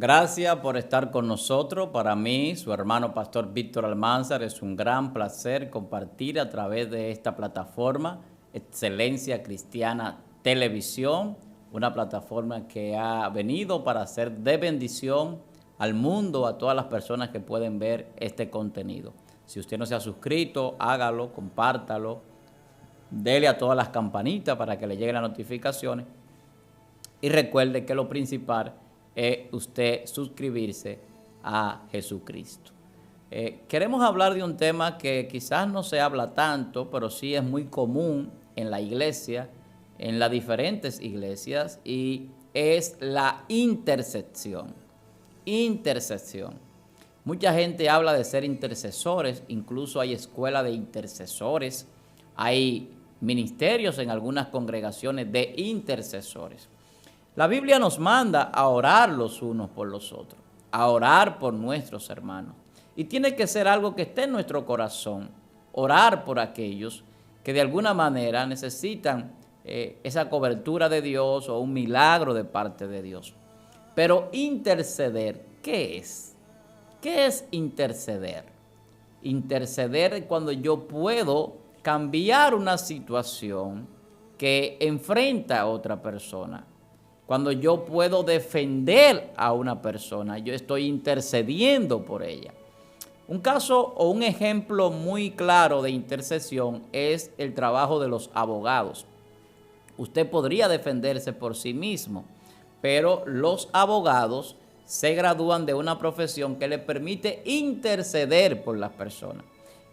Gracias por estar con nosotros. Para mí, su hermano Pastor Víctor Almanzar, es un gran placer compartir a través de esta plataforma Excelencia Cristiana Televisión, una plataforma que ha venido para ser de bendición al mundo, a todas las personas que pueden ver este contenido. Si usted no se ha suscrito, hágalo, compártalo, dele a todas las campanitas para que le lleguen las notificaciones y recuerde que lo principal es usted suscribirse a Jesucristo. Queremos hablar de un tema que quizás no se habla tanto, pero sí es muy común en la iglesia, en las diferentes iglesias, y es la intercesión. Intercesión. Mucha gente habla de ser intercesores, incluso hay escuelas de intercesores, hay ministerios en algunas congregaciones de intercesores. La Biblia nos manda a orar los unos por los otros, a orar por nuestros hermanos. Y tiene que ser algo que esté en nuestro corazón, orar por aquellos que de alguna manera necesitan esa cobertura de Dios o un milagro de parte de Dios. Pero interceder, ¿qué es? ¿Qué es interceder? Interceder es cuando yo puedo cambiar una situación que enfrenta a otra persona. Cuando yo puedo defender a una persona, yo estoy intercediendo por ella. Un caso o un ejemplo muy claro de intercesión es el trabajo de los abogados. Usted podría defenderse por sí mismo, pero los abogados se gradúan de una profesión que le permite interceder por las personas.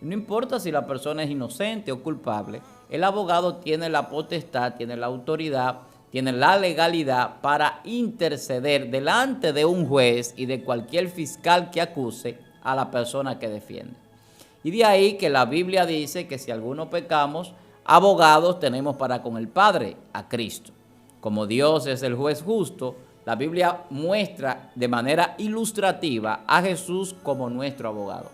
No importa si la persona es inocente o culpable, el abogado tiene la potestad, tiene la autoridad, tiene la legalidad para interceder delante de un juez y de cualquier fiscal que acuse a la persona que defiende. Y de ahí que la Biblia dice que si alguno pecamos, abogados tenemos para con el Padre, a Cristo. Como Dios es el juez justo, la Biblia muestra de manera ilustrativa a Jesús como nuestro abogado.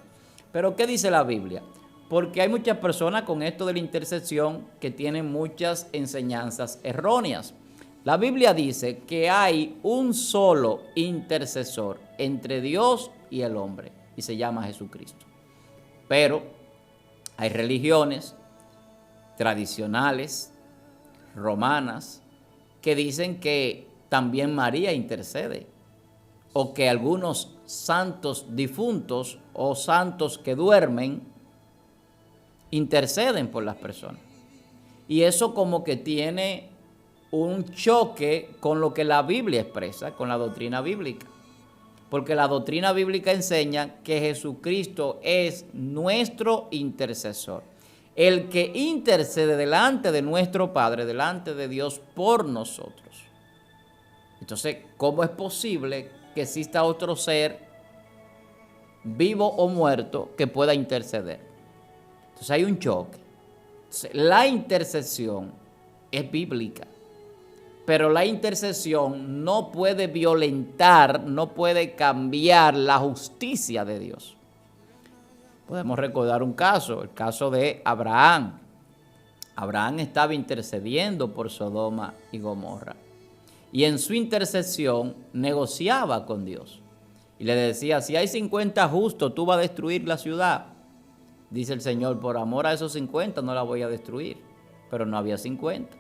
Pero ¿qué dice la Biblia? Porque hay muchas personas con esto de la intercesión que tienen muchas enseñanzas erróneas. La Biblia dice que hay un solo intercesor entre Dios y el hombre, y se llama Jesucristo. Pero hay religiones tradicionales, romanas, que dicen que también María intercede, o que algunos santos difuntos o santos que duermen interceden por las personas. Y eso como que tiene un choque con lo que la Biblia expresa, con la doctrina bíblica. Porque la doctrina bíblica enseña que Jesucristo es nuestro intercesor, el que intercede delante de nuestro Padre, delante de Dios por nosotros. Entonces, ¿cómo es posible que exista otro ser, vivo o muerto, que pueda interceder? Entonces hay un choque. Entonces, la intercesión es bíblica, pero la intercesión no puede violentar, no puede cambiar la justicia de Dios. Podemos recordar un caso, el caso de Abraham. Abraham estaba intercediendo por Sodoma y Gomorra. Y en su intercesión negociaba con Dios. Y le decía, si hay 50 justos, tú vas a destruir la ciudad. Dice el Señor, por amor a esos 50 no la voy a destruir. Pero no había 50.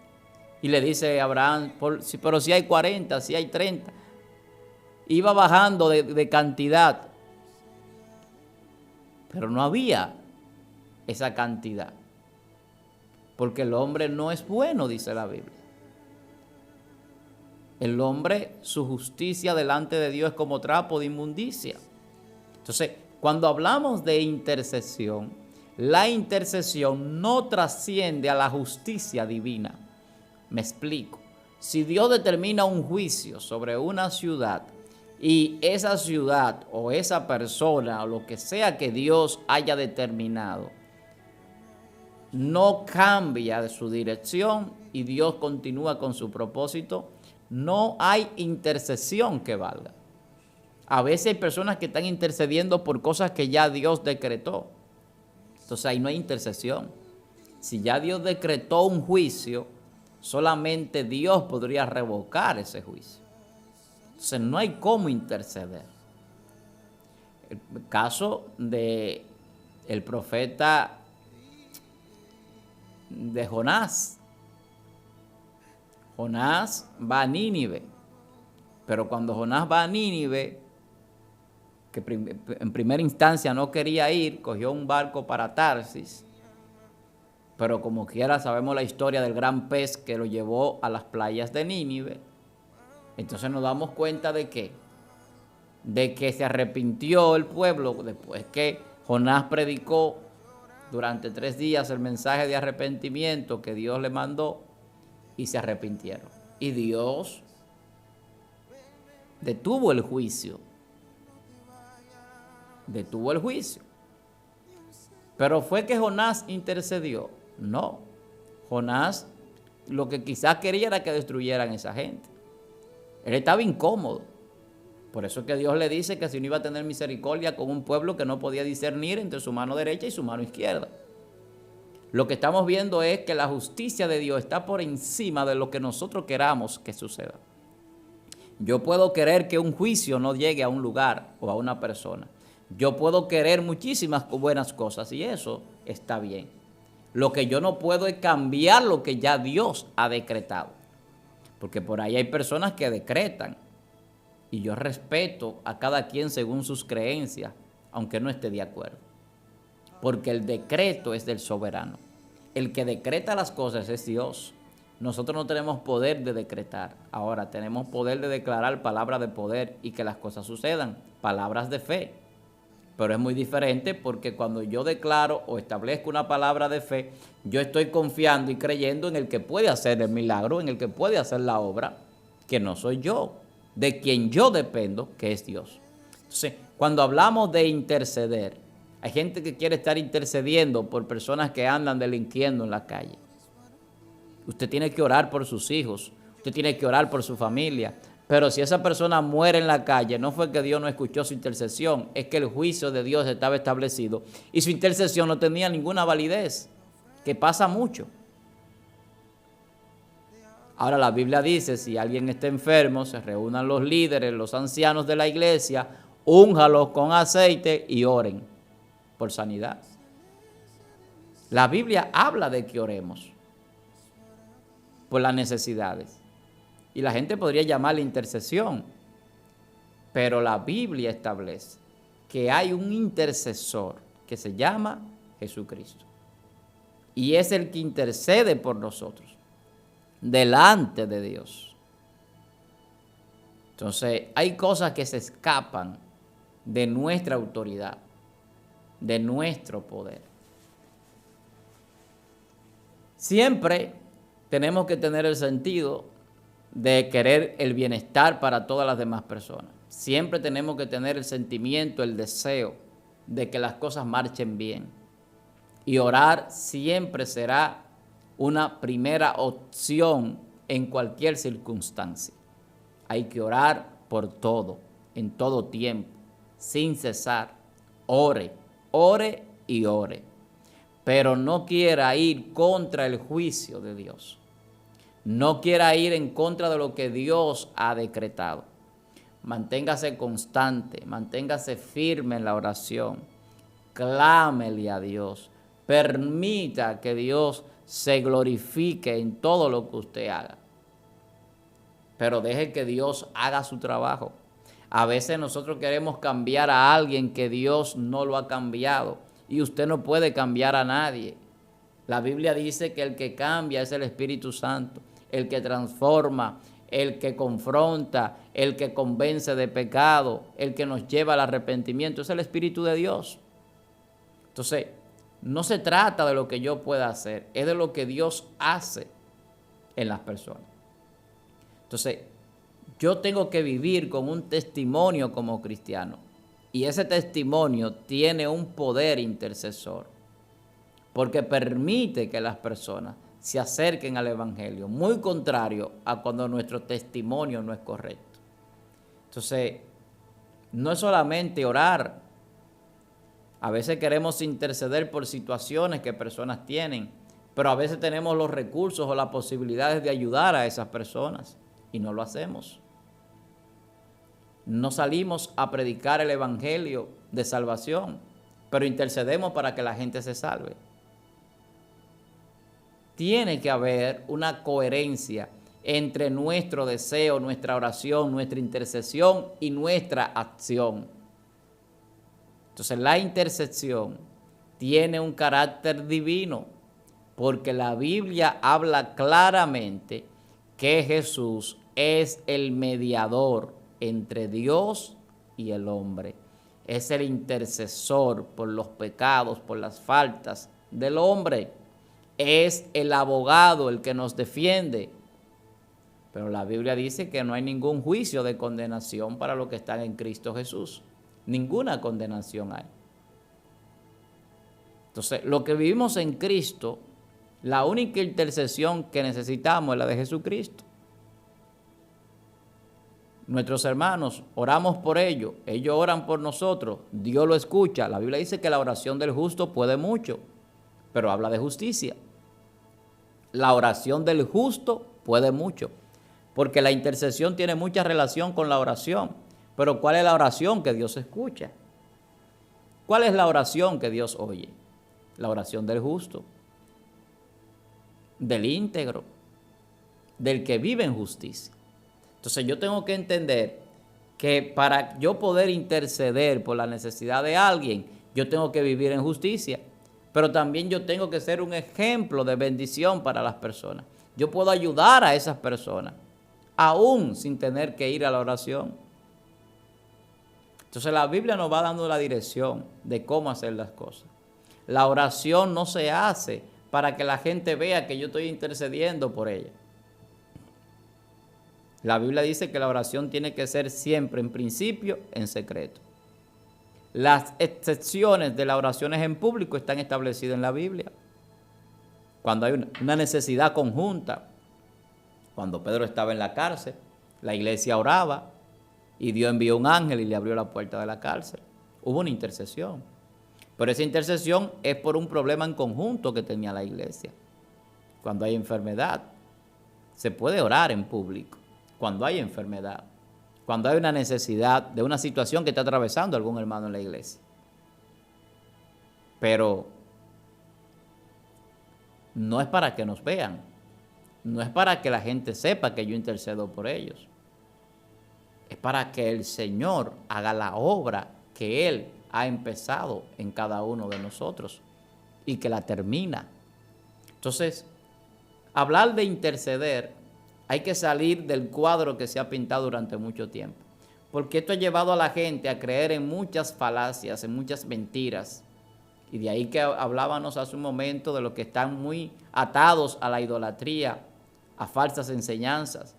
Y le dice a Abraham, pero si hay 40, si hay 30. Iba bajando de cantidad. Pero no había esa cantidad. Porque el hombre no es bueno, dice la Biblia. El hombre, su justicia delante de Dios es como trapo de inmundicia. Entonces, cuando hablamos de intercesión, la intercesión no trasciende a la justicia divina. Me explico. Si Dios determina un juicio sobre una ciudad y esa ciudad o esa persona o lo que sea que Dios haya determinado no cambia de su dirección y Dios continúa con su propósito, no hay intercesión que valga. A veces hay personas que están intercediendo por cosas que ya Dios decretó. Entonces ahí no hay intercesión. Si ya Dios decretó un juicio, solamente Dios podría revocar ese juicio. Entonces no hay cómo interceder. El caso de el profeta de Jonás. Jonás va a Nínive, pero cuando Jonás va a Nínive, que en primera instancia no quería ir, cogió un barco para Tarsis, pero como quiera sabemos la historia del gran pez que lo llevó a las playas de Nínive. Entonces nos damos cuenta de que se arrepintió el pueblo después que Jonás predicó durante 3 días el mensaje de arrepentimiento que Dios le mandó, y se arrepintieron. Y Dios detuvo el juicio. Detuvo el juicio. Pero fue que Jonás intercedió. No. Jonás lo que quizás quería era que destruyeran a esa gente. Él estaba incómodo. Por eso es que Dios le dice que si no iba a tener misericordia con un pueblo que no podía discernir entre su mano derecha y su mano izquierda. Lo que estamos viendo es que la justicia de Dios está por encima de lo que nosotros queramos que suceda. Yo puedo querer que un juicio no llegue a un lugar o a una persona. Yo puedo querer muchísimas buenas cosas y eso está bien. Lo que yo no puedo es cambiar lo que ya Dios ha decretado. Porque por ahí hay personas que decretan y yo respeto a cada quien según sus creencias, aunque no esté de acuerdo. Porque el decreto es del soberano. El que decreta las cosas es Dios. Nosotros no tenemos poder de decretar. Ahora tenemos poder de declarar palabras de poder y que las cosas sucedan, palabras de fe. Pero es muy diferente porque cuando yo declaro o establezco una palabra de fe, yo estoy confiando y creyendo en el que puede hacer el milagro, en el que puede hacer la obra, que no soy yo, de quien yo dependo, que es Dios. Entonces, cuando hablamos de interceder, hay gente que quiere estar intercediendo por personas que andan delinquiendo en la calle. Usted tiene que orar por sus hijos, usted tiene que orar por su familia. Pero si esa persona muere en la calle, no fue que Dios no escuchó su intercesión, es que el juicio de Dios estaba establecido y su intercesión no tenía ninguna validez, que pasa mucho. Ahora la Biblia dice, si alguien está enfermo, se reúnan los líderes, los ancianos de la iglesia, únjalos con aceite y oren por sanidad. La Biblia habla de que oremos por las necesidades. Y la gente podría llamarle intercesión, pero la Biblia establece que hay un intercesor que se llama Jesucristo. Y es el que intercede por nosotros delante de Dios. Entonces, hay cosas que se escapan de nuestra autoridad, de nuestro poder. Siempre tenemos que tener el sentido de querer el bienestar para todas las demás personas. Siempre tenemos que tener el sentimiento, el deseo de que las cosas marchen bien. Y orar siempre será una primera opción en cualquier circunstancia. Hay que orar por todo, en todo tiempo, sin cesar. Ore, ore y ore. Pero no quiera ir contra el juicio de Dios. No quiera ir en contra de lo que Dios ha decretado. Manténgase constante, manténgase firme en la oración. Clámele a Dios. Permita que Dios se glorifique en todo lo que usted haga. Pero deje que Dios haga su trabajo. A veces nosotros queremos cambiar a alguien que Dios no lo ha cambiado. Y usted no puede cambiar a nadie. La Biblia dice que el que cambia es el Espíritu Santo. El que transforma, el que confronta, el que convence de pecado, el que nos lleva al arrepentimiento, es el Espíritu de Dios. Entonces, no se trata de lo que yo pueda hacer, es de lo que Dios hace en las personas. Entonces, yo tengo que vivir con un testimonio como cristiano y ese testimonio tiene un poder intercesor porque permite que las personas se acerquen al Evangelio, muy contrario a cuando nuestro testimonio no es correcto. Entonces, no es solamente orar. A veces queremos interceder por situaciones que personas tienen, pero a veces tenemos los recursos o las posibilidades de ayudar a esas personas y no lo hacemos. No salimos a predicar el evangelio de salvación, pero intercedemos para que la gente se salve. Tiene que haber una coherencia entre nuestro deseo, nuestra oración, nuestra intercesión y nuestra acción. Entonces la intercesión tiene un carácter divino, porque la Biblia habla claramente que Jesús es el mediador entre Dios y el hombre. Es el intercesor por los pecados, por las faltas del hombre. Es el abogado el que nos defiende. Pero la Biblia dice que no hay ningún juicio de condenación para los que están en Cristo Jesús. Ninguna condenación hay. Entonces, lo que vivimos en Cristo, la única intercesión que necesitamos es la de Jesucristo. Nuestros hermanos, oramos por ellos, ellos oran por nosotros, Dios lo escucha. La Biblia dice que la oración del justo puede mucho, pero habla de justicia. La oración del justo puede mucho, porque la intercesión tiene mucha relación con la oración. Pero ¿cuál es la oración que Dios escucha? ¿Cuál es la oración que Dios oye? La oración del justo, del íntegro, del que vive en justicia. Entonces yo tengo que entender que para yo poder interceder por la necesidad de alguien, yo tengo que vivir en justicia, pero también yo tengo que ser un ejemplo de bendición para las personas. Yo puedo ayudar a esas personas, aún sin tener que ir a la oración. Entonces la Biblia nos va dando la dirección de cómo hacer las cosas. La oración no se hace para que la gente vea que yo estoy intercediendo por ella. La Biblia dice que la oración tiene que ser siempre, en principio, en secreto. Las excepciones de las oraciones en público están establecidas en la Biblia. Cuando hay una necesidad conjunta, cuando Pedro estaba en la cárcel, la iglesia oraba y Dios envió un ángel y le abrió la puerta de la cárcel. Hubo una intercesión. Pero esa intercesión es por un problema en conjunto que tenía la iglesia. Cuando hay enfermedad, se puede orar en público. Cuando hay enfermedad, cuando hay una necesidad de una situación que está atravesando algún hermano en la iglesia. Pero no es para que nos vean, no es para que la gente sepa que yo intercedo por ellos. Es para que el Señor haga la obra que Él ha empezado en cada uno de nosotros y que la termina. Entonces, hablar de interceder, hay que salir del cuadro que se ha pintado durante mucho tiempo, porque esto ha llevado a la gente a creer en muchas falacias, en muchas mentiras, y de ahí que hablábamos hace un momento de los que están muy atados a la idolatría, a falsas enseñanzas,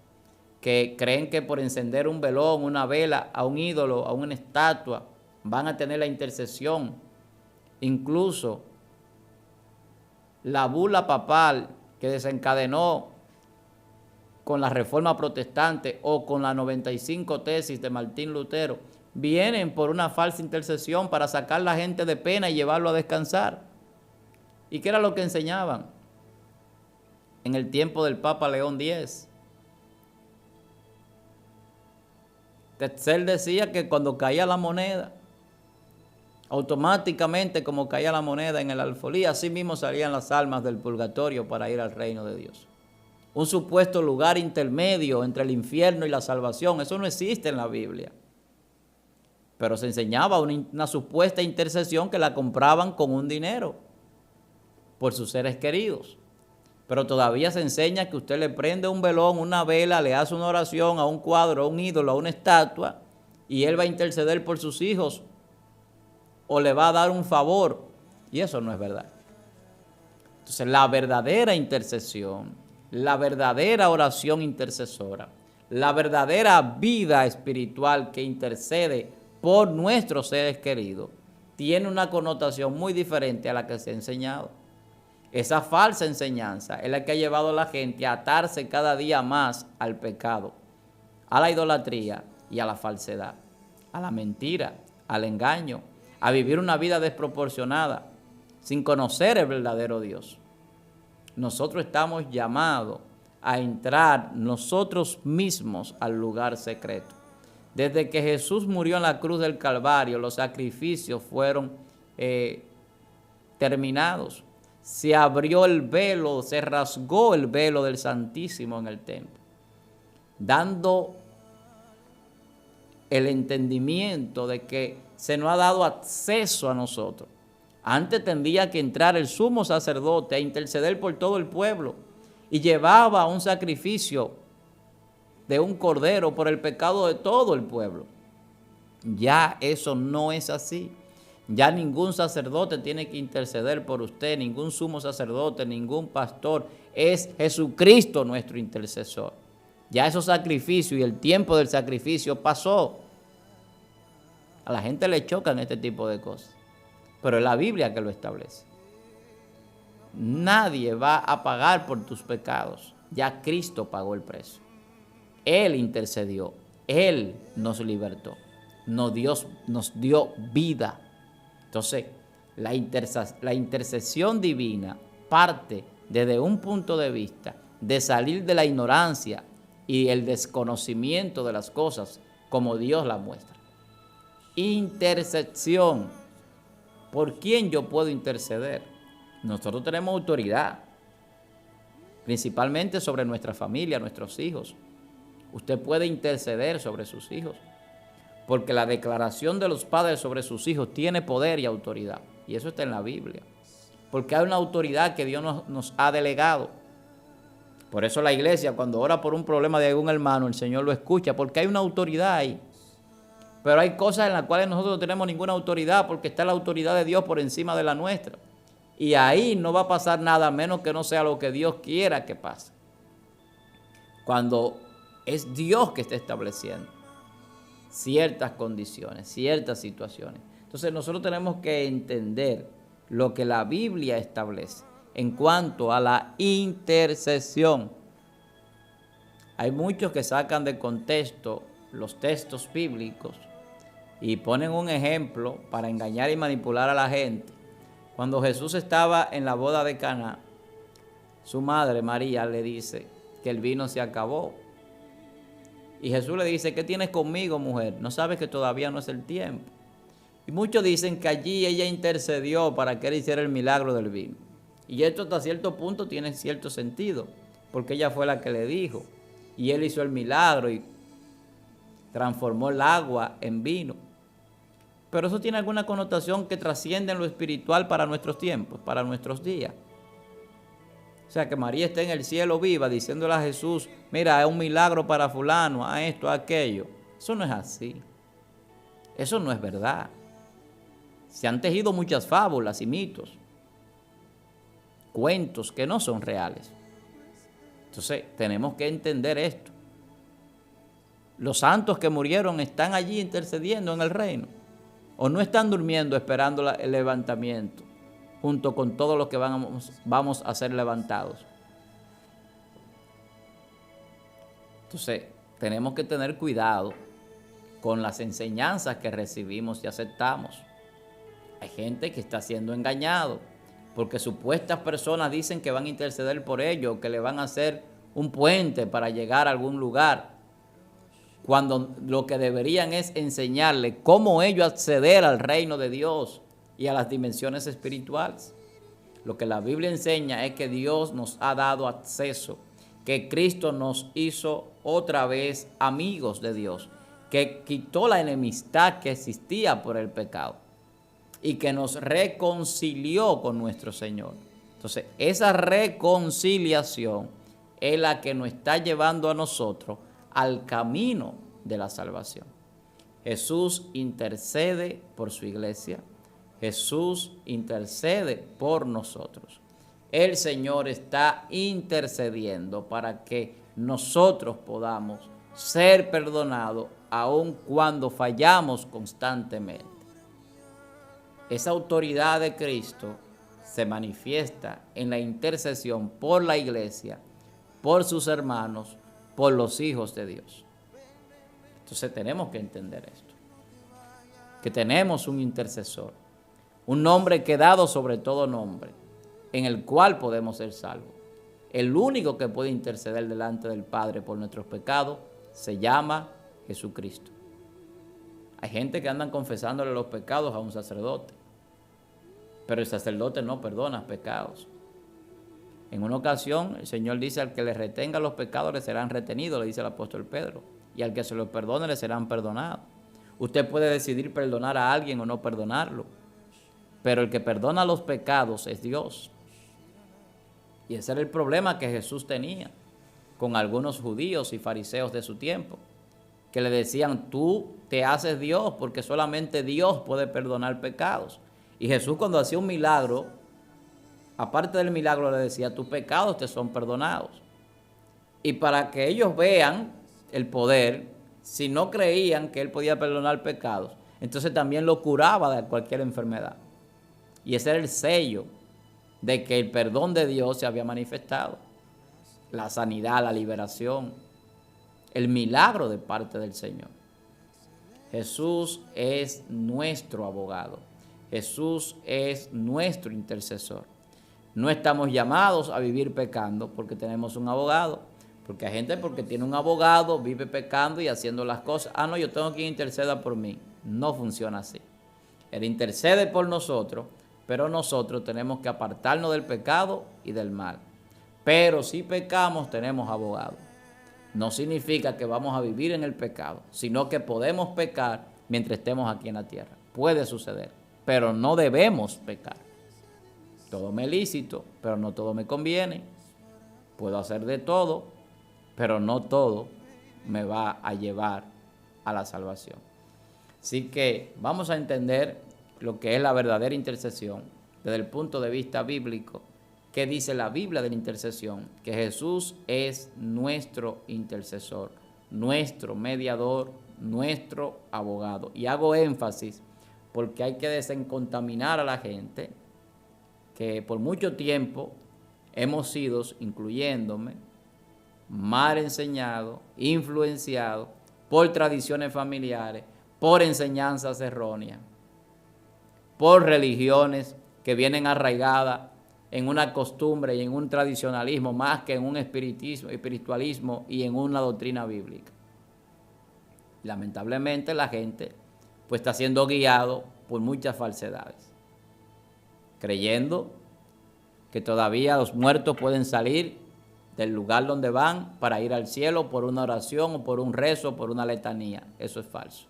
que creen que por encender un velón, una vela a un ídolo, a una estatua, van a tener la intercesión. Incluso la bula papal que desencadenó con la Reforma Protestante o con las 95 tesis de Martín Lutero, vienen por una falsa intercesión para sacar a la gente de pena y llevarlo a descansar. ¿Y qué era lo que enseñaban? En el tiempo del Papa León X. Tetzel decía que cuando caía la moneda, automáticamente como caía la moneda en el alfolí, así mismo salían las almas del purgatorio para ir al reino de Dios. Un supuesto lugar intermedio entre el infierno y la salvación, eso no existe en la Biblia. Pero se enseñaba una supuesta intercesión que la compraban con un dinero por sus seres queridos. Pero todavía se enseña que usted le prende un velón, una vela, le hace una oración a un cuadro, a un ídolo, a una estatua, y él va a interceder por sus hijos o le va a dar un favor. Y eso no es verdad. Entonces, la verdadera intercesión, la verdadera oración intercesora, la verdadera vida espiritual que intercede por nuestros seres queridos, tiene una connotación muy diferente a la que se ha enseñado. Esa falsa enseñanza es la que ha llevado a la gente a atarse cada día más al pecado, a la idolatría y a la falsedad, a la mentira, al engaño, a vivir una vida desproporcionada, sin conocer el verdadero Dios. Nosotros estamos llamados a entrar nosotros mismos al lugar secreto. Desde que Jesús murió en la cruz del Calvario, los sacrificios fueron terminados. Se abrió el velo, se rasgó el velo del Santísimo en el templo, dando el entendimiento de que se nos ha dado acceso a nosotros. Antes tendría que entrar el sumo sacerdote a interceder por todo el pueblo y llevaba un sacrificio de un cordero por el pecado de todo el pueblo. Ya eso no es así. Ya ningún sacerdote tiene que interceder por usted, ningún sumo sacerdote, ningún pastor. Es Jesucristo nuestro intercesor. Ya esos sacrificios y el tiempo del sacrificio pasó. A la gente le chocan este tipo de cosas, pero es la Biblia que lo establece. Nadie va a pagar por tus pecados. Ya Cristo pagó el precio. Él intercedió, Él nos libertó, nos dio vida. Entonces, la intercesión divina parte desde un punto de vista de salir de la ignorancia y el desconocimiento de las cosas como Dios la muestra. Intercesión. ¿Por quién yo puedo interceder? Nosotros tenemos autoridad, principalmente sobre nuestra familia, nuestros hijos. Usted puede interceder sobre sus hijos, porque la declaración de los padres sobre sus hijos tiene poder y autoridad. Y eso está en la Biblia, porque hay una autoridad que Dios nos ha delegado. Por eso la iglesia, cuando ora por un problema de algún hermano, el Señor lo escucha, porque hay una autoridad ahí. Pero hay cosas en las cuales nosotros no tenemos ninguna autoridad, porque está la autoridad de Dios por encima de la nuestra. Y ahí no va a pasar nada, menos que no sea lo que Dios quiera que pase. Cuando es Dios que está estableciendo ciertas condiciones, ciertas situaciones. Entonces nosotros tenemos que entender lo que la Biblia establece en cuanto a la intercesión. Hay muchos que sacan de contexto los textos bíblicos y ponen un ejemplo para engañar y manipular a la gente. Cuando Jesús estaba en la boda de Caná, su madre María le dice que el vino se acabó. Y Jesús le dice: ¿qué tienes conmigo, mujer? ¿No sabes que todavía no es el tiempo? Y muchos dicen que allí ella intercedió para que él hiciera el milagro del vino. Y esto hasta cierto punto tiene cierto sentido, porque ella fue la que le dijo. Y él hizo el milagro y transformó el agua en vino. Pero eso tiene alguna connotación que trasciende en lo espiritual para nuestros tiempos, para nuestros días. O sea, que María esté en el cielo viva diciéndole a Jesús: mira, es un milagro para fulano, a esto, a aquello. Eso no es así. Eso no es verdad. Se han tejido muchas fábulas y mitos, cuentos que no son reales. Entonces, tenemos que entender esto. Los santos que murieron están allí intercediendo en el reino, o no están durmiendo esperando el levantamiento, junto con todos los que vamos a ser levantados. Entonces, tenemos que tener cuidado con las enseñanzas que recibimos y aceptamos. Hay gente que está siendo engañado, porque supuestas personas dicen que van a interceder por ellos, que le van a hacer un puente para llegar a algún lugar, cuando lo que deberían es enseñarle cómo ellos acceder al reino de Dios y a las dimensiones espirituales. Lo que la Biblia enseña es que Dios nos ha dado acceso, que Cristo nos hizo otra vez amigos de Dios, que quitó la enemistad que existía por el pecado y que nos reconcilió con nuestro Señor. Entonces, esa reconciliación es la que nos está llevando a nosotros al camino de la salvación. Jesús intercede por su iglesia. Jesús intercede por nosotros. El Señor está intercediendo para que nosotros podamos ser perdonados aun cuando fallamos constantemente. Esa autoridad de Cristo se manifiesta en la intercesión por la iglesia, por sus hermanos, por los hijos de Dios. Entonces tenemos que entender esto, que tenemos un intercesor, un nombre que dado sobre todo nombre, en el cual podemos ser salvos. El único que puede interceder delante del Padre por nuestros pecados se llama Jesucristo. Hay gente que andan confesándole los pecados a un sacerdote, pero el sacerdote no perdona pecados. En una ocasión el Señor dice: al que le retenga los pecados le serán retenidos, le dice el apóstol Pedro, y al que se los perdone le serán perdonados. Usted puede decidir perdonar a alguien o no perdonarlo, pero el que perdona los pecados es Dios. Y ese era el problema que Jesús tenía con algunos judíos y fariseos de su tiempo, que le decían: tú te haces Dios porque solamente Dios puede perdonar pecados. Y Jesús, cuando hacía un milagro, aparte del milagro, le decía: tus pecados te son perdonados. Y para que ellos vean el poder, si no creían que él podía perdonar pecados, entonces también lo curaba de cualquier enfermedad. Y ese era el sello de que el perdón de Dios se había manifestado. La sanidad, la liberación, el milagro de parte del Señor. Jesús es nuestro abogado. Jesús es nuestro intercesor. No estamos llamados a vivir pecando porque tenemos un abogado. Porque hay gente, porque tiene un abogado, vive pecando y haciendo las cosas. Ah, no, yo tengo quien interceda por mí. No funciona así. Él intercede por nosotros, pero nosotros tenemos que apartarnos del pecado y del mal. Pero si pecamos, tenemos abogado. No significa que vamos a vivir en el pecado, sino que podemos pecar mientras estemos aquí en la tierra. Puede suceder, pero no debemos pecar. Todo me es lícito, pero no todo me conviene. Puedo hacer de todo, pero no todo me va a llevar a la salvación. Así que vamos a entender lo que es la verdadera intercesión desde el punto de vista bíblico. ¿Qué dice la Biblia de la intercesión? Que Jesús es nuestro intercesor, nuestro mediador, nuestro abogado. Y hago énfasis porque hay que desencontaminar a la gente que por mucho tiempo hemos sido, incluyéndome, mal enseñados, influenciados por tradiciones familiares, por enseñanzas erróneas, por religiones que vienen arraigadas en una costumbre y en un tradicionalismo más que en un espiritualismo y en una doctrina bíblica. Lamentablemente la gente pues está siendo guiado por muchas falsedades, creyendo que todavía los muertos pueden salir del lugar donde van para ir al cielo por una oración o por un rezo o por una letanía. Eso es falso.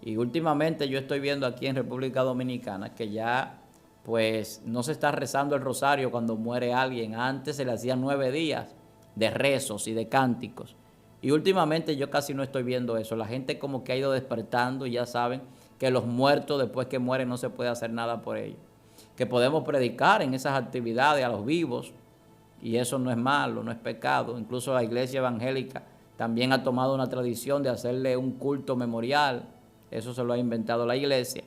Y últimamente yo estoy viendo aquí en República Dominicana que ya pues no se está rezando el rosario cuando muere alguien. Antes se le hacían 9 días de rezos y de cánticos. Y últimamente yo casi no estoy viendo eso. La gente como que ha ido despertando y ya saben que los muertos después que mueren no se puede hacer nada por ellos. Que podemos predicar en esas actividades a los vivos y eso no es malo, no es pecado. Incluso la iglesia evangélica también ha tomado una tradición de hacerle un culto memorial. Eso se lo ha inventado la iglesia.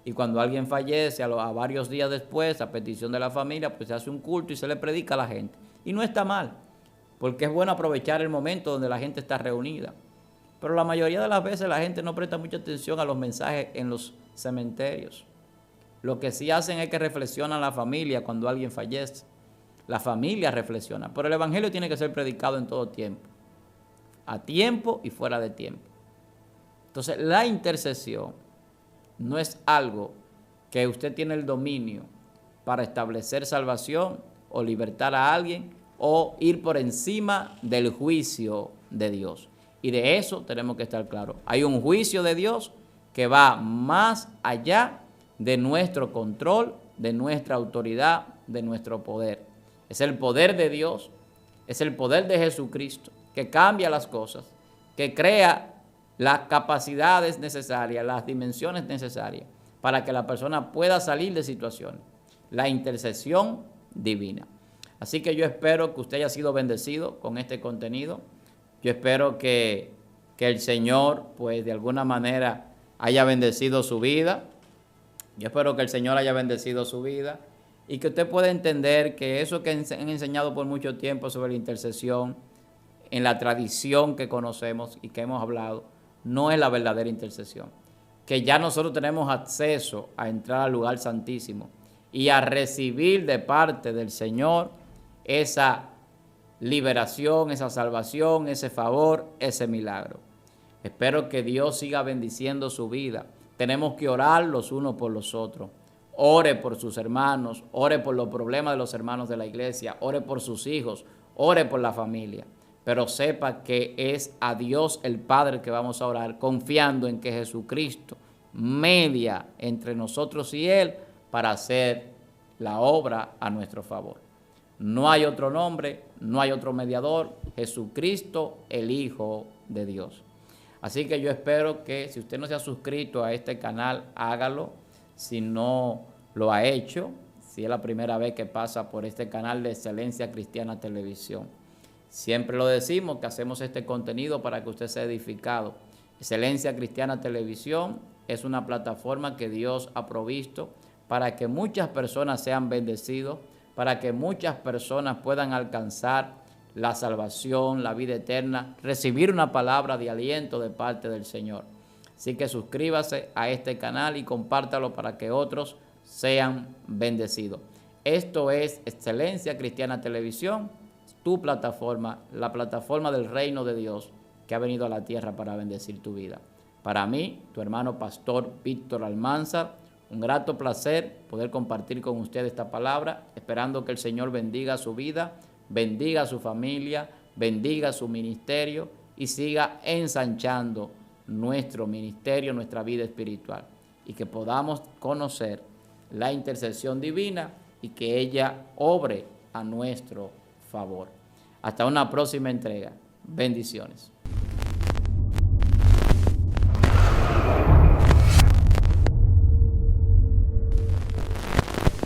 Y cuando alguien fallece, a varios días después, a petición de la familia, pues se hace un culto y se le predica a la gente. Y no está mal, porque es bueno aprovechar el momento donde la gente está reunida. Pero la mayoría de las veces la gente no presta mucha atención a los mensajes en los cementerios. Lo que sí hacen es que reflexionan la familia cuando alguien fallece. La familia reflexiona. Pero el evangelio tiene que ser predicado en todo tiempo. A tiempo y fuera de tiempo. Entonces, la intercesión no es algo que usted tiene el dominio para establecer salvación o libertar a alguien o ir por encima del juicio de Dios. Y de eso tenemos que estar claros. Hay un juicio de Dios que va más allá de nuestro control, de nuestra autoridad, de nuestro poder. Es el poder de Dios, es el poder de Jesucristo que cambia las cosas, que crea las capacidades necesarias, las dimensiones necesarias para que la persona pueda salir de situaciones. La intercesión divina. Así que yo espero que usted haya sido bendecido con este contenido. Yo espero que el Señor, pues de alguna manera, haya bendecido su vida. Yo espero que el Señor haya bendecido su vida y que usted pueda entender que eso que han enseñado por mucho tiempo sobre la intercesión, en la tradición que conocemos y que hemos hablado, no es la verdadera intercesión. Que ya nosotros tenemos acceso a entrar al lugar santísimo y a recibir de parte del Señor esa liberación, esa salvación, ese favor, ese milagro. Espero que Dios siga bendiciendo su vida. Tenemos que orar los unos por los otros. Ore por sus hermanos, ore por los problemas de los hermanos de la iglesia, ore por sus hijos, ore por la familia. Pero sepa que es a Dios el Padre que vamos a orar, confiando en que Jesucristo media entre nosotros y Él para hacer la obra a nuestro favor. No hay otro nombre, no hay otro mediador, Jesucristo, el Hijo de Dios. Así que yo espero que si usted no se ha suscrito a este canal, hágalo. Si no lo ha hecho, si es la primera vez que pasa por este canal de Excelencia Cristiana Televisión. Siempre lo decimos que hacemos este contenido para que usted sea edificado. Excelencia Cristiana Televisión es una plataforma que Dios ha provisto para que muchas personas sean bendecidos, para que muchas personas puedan alcanzar la salvación, la vida eterna, recibir una palabra de aliento de parte del Señor. Así que suscríbase a este canal y compártalo para que otros sean bendecidos. Esto es Excelencia Cristiana Televisión, tu plataforma, la plataforma del reino de Dios que ha venido a la tierra para bendecir tu vida. Para mí, tu hermano pastor Víctor Almanzar, un grato placer poder compartir con usted esta palabra, esperando que el Señor bendiga su vida, bendiga a su familia, bendiga su ministerio y siga ensanchando nuestro ministerio, nuestra vida espiritual, y que podamos conocer la intercesión divina y que ella obre a nuestro favor. Hasta una próxima entrega. Bendiciones.